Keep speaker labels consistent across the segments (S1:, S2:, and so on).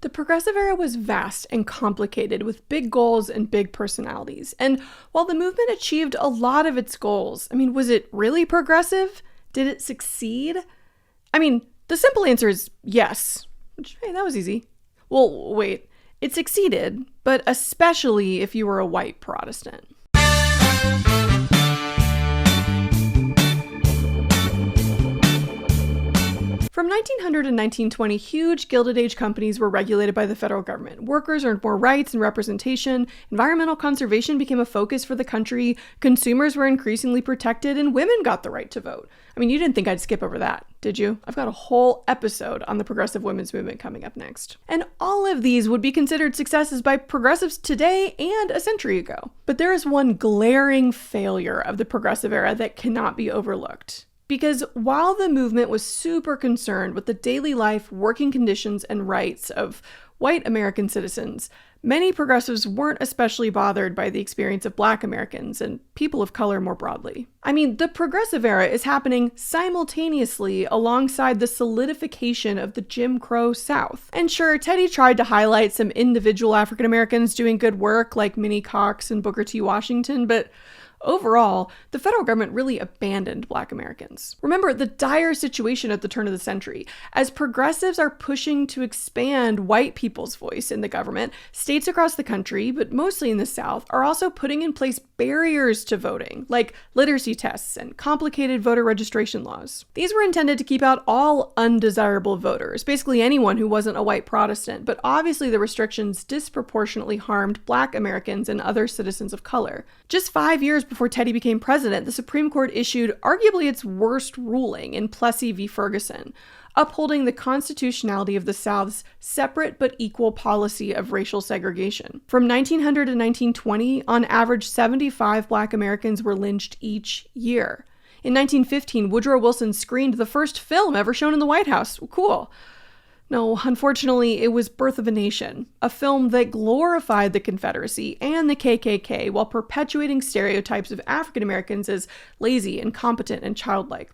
S1: The progressive era was vast and complicated with big goals and big personalities. And while the movement achieved a lot of its goals, was it really progressive? Did it succeed? The simple answer is yes. Hey, that was easy. Well, wait, it succeeded, but especially if you were a white Protestant. From 1900 to 1920, huge Gilded Age companies were regulated by the federal government. Workers earned more rights and representation, environmental conservation became a focus for the country, consumers were increasingly protected, and women got the right to vote. You didn't think I'd skip over that, did you? I've got a whole episode on the progressive women's movement coming up next. And all of these would be considered successes by progressives today and a century ago. But there is one glaring failure of the progressive era that cannot be overlooked. Because while the movement was super concerned with the daily life, working conditions, and rights of white American citizens, many progressives weren't especially bothered by the experience of Black Americans and people of color more broadly. The progressive era is happening simultaneously alongside the solidification of the Jim Crow South. And sure, Teddy tried to highlight some individual African Americans doing good work like Minnie Cox and Booker T. Washington, but overall, the federal government really abandoned Black Americans. Remember the dire situation at the turn of the century. As progressives are pushing to expand white people's voice in the government, states across the country, but mostly in the South, are also putting in place barriers to voting, like literacy tests and complicated voter registration laws. These were intended to keep out all undesirable voters, basically anyone who wasn't a white Protestant, but obviously the restrictions disproportionately harmed Black Americans and other citizens of color. Just 5 years before Teddy became president, the Supreme Court issued arguably its worst ruling in Plessy v. Ferguson, upholding the constitutionality of the South's separate but equal policy of racial segregation. From 1900 to 1920, on average, 75 Black Americans were lynched each year. In 1915, Woodrow Wilson screened the first film ever shown in the White House. Cool. No, unfortunately, it was Birth of a Nation, a film that glorified the Confederacy and the KKK while perpetuating stereotypes of African Americans as lazy, incompetent, and childlike.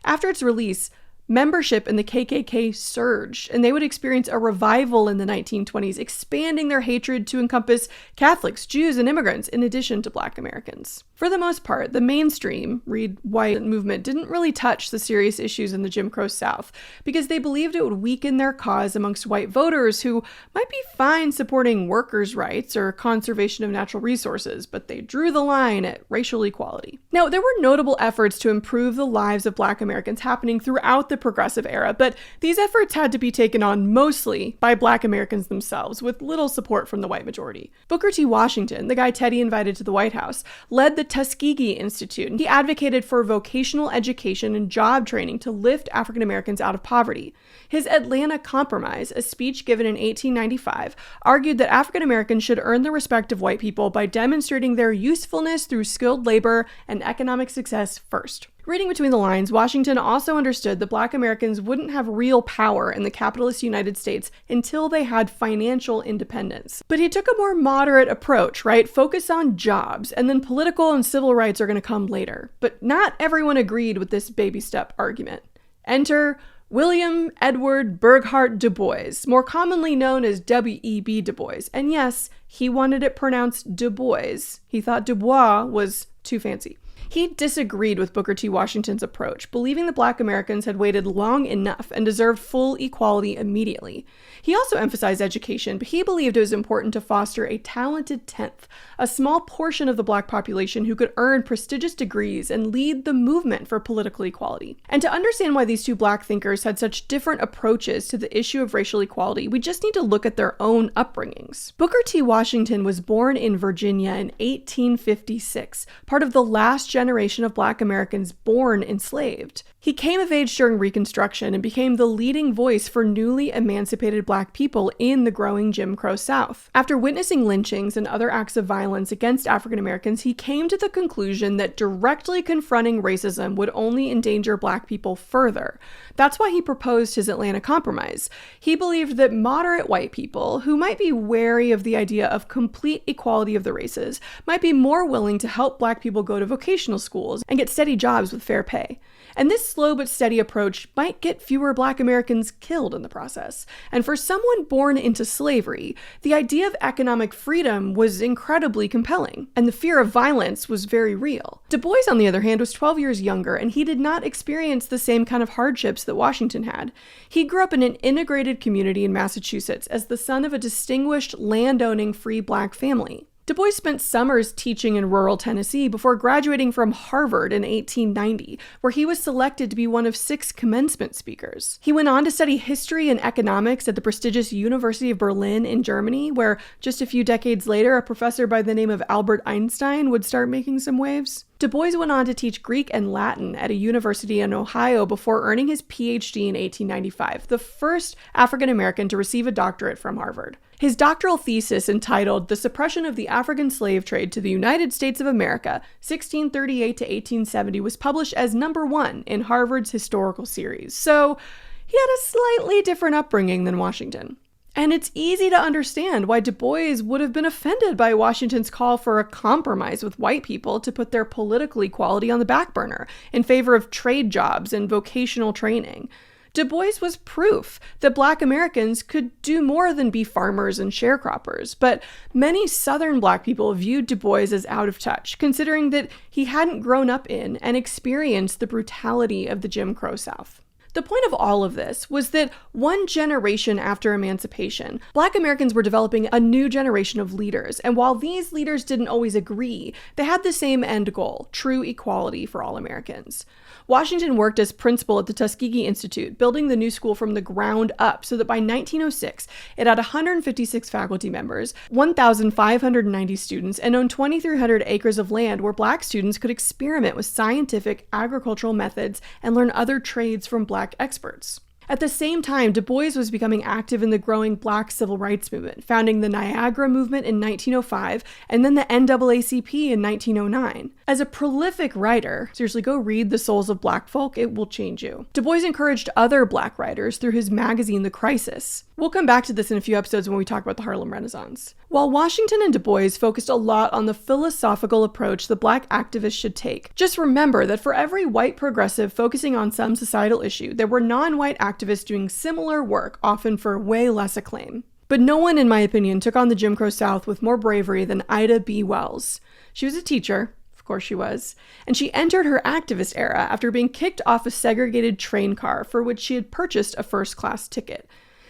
S1: After its release, membership in the KKK surged, and they would experience a revival in the 1920s, expanding their hatred to encompass Catholics, Jews, and immigrants, in addition to Black Americans. For the most part, the mainstream, read white movement, didn't really touch the serious issues in the Jim Crow South, because they believed it would weaken their cause amongst white voters who might be fine supporting workers' rights or conservation of natural resources, but they drew the line at racial equality. Now, there were notable efforts to improve the lives of Black Americans happening throughout the progressive era, but these efforts had to be taken on mostly by Black Americans themselves, with little support from the white majority. Booker T. Washington, the guy Teddy invited to the White House, led the Tuskegee Institute, and he advocated for vocational education and job training to lift African Americans out of poverty. His Atlanta Compromise, a speech given in 1895, argued that African Americans should earn the respect of white people by demonstrating their usefulness through skilled labor and economic success first. Reading between the lines, Washington also understood that Black Americans wouldn't have real power in the capitalist United States until they had financial independence. But he took a more moderate approach, right? Focus on jobs, and then political and civil rights are going to come later. But not everyone agreed with this baby step argument. Enter William Edward Burghardt Du Bois, more commonly known as W.E.B. Du Bois. And yes, he wanted it pronounced Du Bois. He thought Du Bois was too fancy. He disagreed with Booker T. Washington's approach, believing that Black Americans had waited long enough and deserved full equality immediately. He also emphasized education, but he believed it was important to foster a talented tenth, a small portion of the Black population who could earn prestigious degrees and lead the movement for political equality. And to understand why these two Black thinkers had such different approaches to the issue of racial equality, we just need to look at their own upbringings. Booker T. Washington was born in Virginia in 1856, part of the last generation of Black Americans born enslaved. He came of age during Reconstruction and became the leading voice for newly emancipated Black people in the growing Jim Crow South. After witnessing lynchings and other acts of violence against African Americans, he came to the conclusion that directly confronting racism would only endanger Black people further. That's why he proposed his Atlanta Compromise. He believed that moderate white people, who might be wary of the idea of complete equality of the races, might be more willing to help Black people go to vocational schools and get steady jobs with fair pay. And this slow but steady approach might get fewer Black Americans killed in the process. And for someone born into slavery, the idea of economic freedom was incredibly compelling, and the fear of violence was very real. Du Bois, on the other hand, was 12 years younger, and he did not experience the same kind of hardships that Washington had. He grew up in an integrated community in Massachusetts as the son of a distinguished land-owning free Black family. Du Bois spent summers teaching in rural Tennessee before graduating from Harvard in 1890, where he was selected to be one of 6 commencement speakers. He went on to study history and economics at the prestigious University of Berlin in Germany, where just a few decades later, a professor by the name of Albert Einstein would start making some waves. Du Bois went on to teach Greek and Latin at a university in Ohio before earning his PhD in 1895, the first African American to receive a doctorate from Harvard. His doctoral thesis, entitled The Suppression of the African Slave Trade to the United States of America, 1638 to 1870, was published as number 1 in Harvard's historical series. So he had a slightly different upbringing than Washington. And it's easy to understand why Du Bois would have been offended by Washington's call for a compromise with white people to put their political equality on the back burner in favor of trade jobs and vocational training. Du Bois was proof that Black Americans could do more than be farmers and sharecroppers, but many Southern Black people viewed Du Bois as out of touch, considering that he hadn't grown up in and experienced the brutality of the Jim Crow South. The point of all of this was that one generation after emancipation, Black Americans were developing a new generation of leaders, and while these leaders didn't always agree, they had the same end goal: true equality for all Americans. Washington worked as principal at the Tuskegee Institute, building the new school from the ground up so that by 1906, it had 156 faculty members, 1,590 students, and owned 2,300 acres of land where Black students could experiment with scientific agricultural methods and learn other trades from Black experts. At the same time, Du Bois was becoming active in the growing Black civil rights movement, founding the Niagara Movement in 1905 and then the NAACP in 1909. As a prolific writer, seriously, go read The Souls of Black Folk, it will change you. Du Bois encouraged other Black writers through his magazine, The Crisis. We'll come back to this in a few episodes when we talk about the Harlem Renaissance. While Washington and Du Bois focused a lot on the philosophical approach that Black activists should take, just remember that for every white progressive focusing on some societal issue, there were non-white activists doing similar work, often for way less acclaim. But no one, in my opinion, took on the Jim Crow South with more bravery than Ida B. Wells. She was a teacher. Of course she was. And she entered her activist era after being kicked off a segregated train car for which she had purchased a first-class ticket.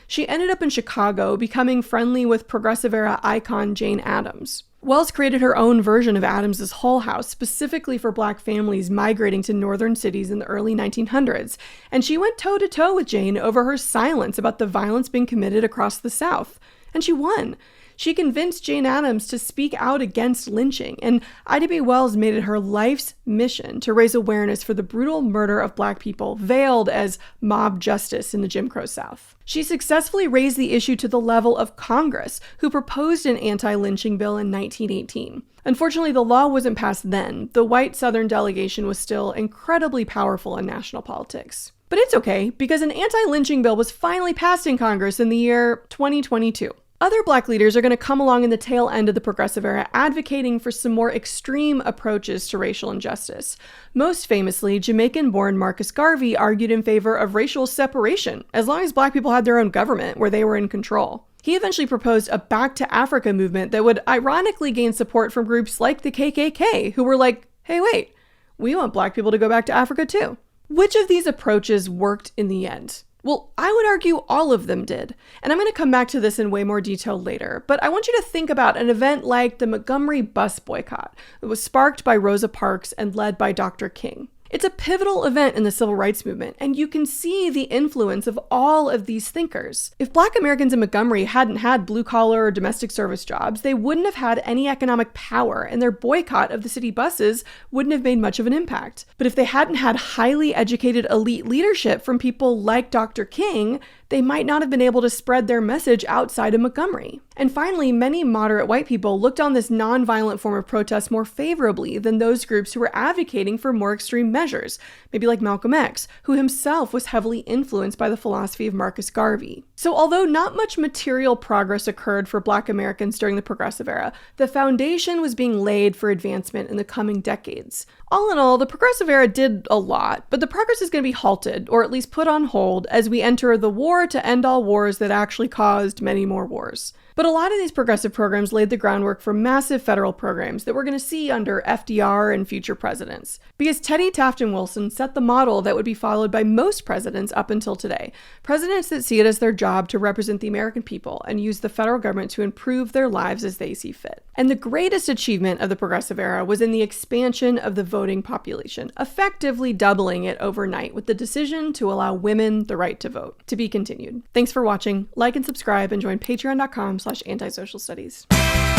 S1: She ended up in Chicago, becoming friendly with progressive-era icon Jane Addams. Wells created her own version of Addams' Hull House specifically for Black families migrating to northern cities in the early 1900s, and she went toe-to-toe with Jane over her silence about the violence being committed across the South. And she won. She convinced Jane Addams to speak out against lynching, and Ida B. Wells made it her life's mission to raise awareness for the brutal murder of Black people, veiled as mob justice in the Jim Crow South. She successfully raised the issue to the level of Congress, who proposed an anti-lynching bill in 1918. Unfortunately, the law wasn't passed then. The white Southern delegation was still incredibly powerful in national politics. But it's okay, because an anti-lynching bill was finally passed in Congress in the year 2022. Other Black leaders are going to come along in the tail end of the progressive era, advocating for some more extreme approaches to racial injustice. Most famously, Jamaican-born Marcus Garvey argued in favor of racial separation, as long as Black people had their own government where they were in control. He eventually proposed a Back to Africa movement that would ironically gain support from groups like the KKK, who were like, hey, wait, we want Black people to go back to Africa too. Which of these approaches worked in the end? Well, I would argue all of them did, and I'm going to come back to this in way more detail later, but I want you to think about an event like the Montgomery bus boycott that was sparked by Rosa Parks and led by Dr. King. It's a pivotal event in the civil rights movement, and you can see the influence of all of these thinkers. If Black Americans in Montgomery hadn't had blue-collar or domestic service jobs, they wouldn't have had any economic power, and their boycott of the city buses wouldn't have made much of an impact. But if they hadn't had highly educated elite leadership from people like Dr. King, they might not have been able to spread their message outside of Montgomery. And finally, many moderate white people looked on this nonviolent form of protest more favorably than those groups who were advocating for more extreme measures, maybe like Malcolm X, who himself was heavily influenced by the philosophy of Marcus Garvey. So although not much material progress occurred for Black Americans during the Progressive Era, the foundation was being laid for advancement in the coming decades. All in all, the Progressive Era did a lot, but the progress is going to be halted, or at least put on hold, as we enter the war to end all wars that actually caused many more wars. But a lot of these progressive programs laid the groundwork for massive federal programs that we're going to see under FDR and future presidents. Because Teddy, Taft, and Wilson set the model that would be followed by most presidents up until today. Presidents that see it as their job to represent the American people and use the federal government to improve their lives as they see fit. And the greatest achievement of the Progressive Era was in the expansion of the voting population, effectively doubling it overnight with the decision to allow women the right to vote. To be continued. Thanks for watching. Like and subscribe and join patreon.com/antisocialstudies.